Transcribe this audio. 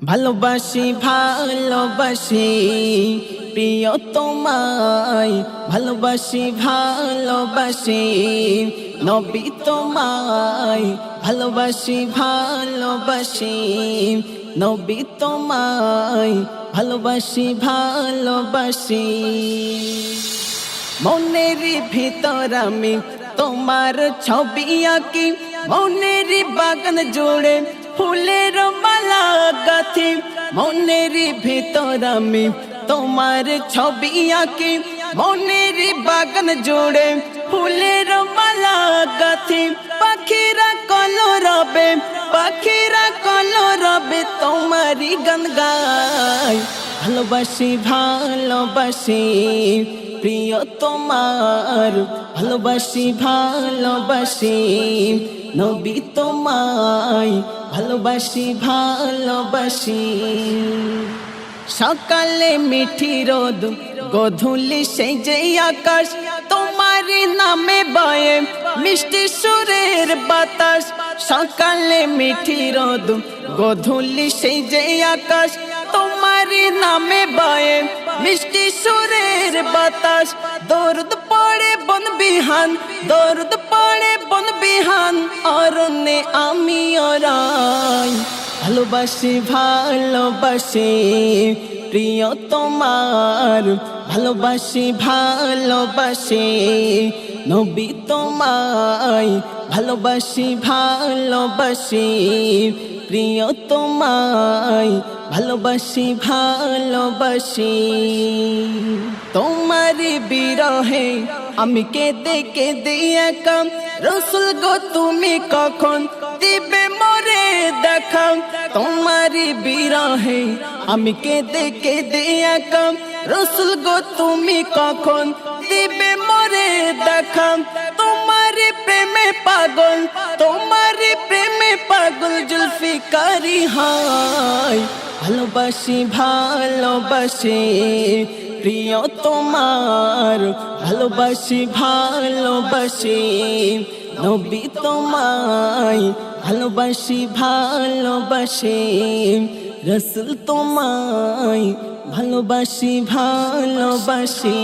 ভালোবাসি ভালোবাসি প্রিয় তোমায়, ভালোবাসি ভালোবাসি নবী তোমায়, ভালোবাসি ভালোবাসি নবী তোমায়, ভালোবাসি ভালোবাসি। মনের ভিতর আমি তোমার ছবি আঁকি, মনের বাগান জুড়ে ফুলের মালা গাঁথি। মনের ভিতর আমি তোমার ছবি আঁকি, মনের বাগান জুড়ে ফুলের মালা গাঁথি। পাখিরা কলরবে, পাখিরা কলরবে তোমারই গান গায়। ভালোবাসি ভালোবাসি প্রিয় তোমার, ভালোবাসি ভালোবাসি নবী তোমায়, ভালোবাসি ভালোবাসি। সকালে মিঠি রোদ, গধূলি সেই যে আকাশ, তোমারই নামে বয়ে মিষ্টি সুরের বাতাস। সকালে মিঠি রোদ, গধূলি সেই যে আকাশ, তোমারই নামে বয়ে মিষ্টি সুরের বাতাস। দরুদ পড়ে বন বিহান, দরুদ পড়ে বন বিহান, অরণ্যে আমি ওরাই। ভালোবাসি ভালোবাসি প্রিয় তোমার, ভালোবাসি ভালোবাসি নবী তোমায়, ভালোবাসি ভালোবাসি প্রিয় তোমায়, ভালোবাসি ভালোবাসি। তোমারি বিরহে আমি কেঁদে কেঁদে একা, রসুল গো তুমি কখন দিবে মোরে দেখা। তোমারি বিরহে আমি কেঁদে কেঁদে একা, রসুল গো তুমি কখন দিবে মোরে দেখা। তোমারি প্রেমে পাগল, তোমারি প্রেমে পাগল জুলফিকারি হায়। ভালোবাসি ভালোবাসি প্রিয় তোমার, ভালোবাসি ভালোবাসি নবী তোমায়, ভালোবাসি ভালোবাসি রসুল তোমায়, ভালোবাসি ভালোবাসি।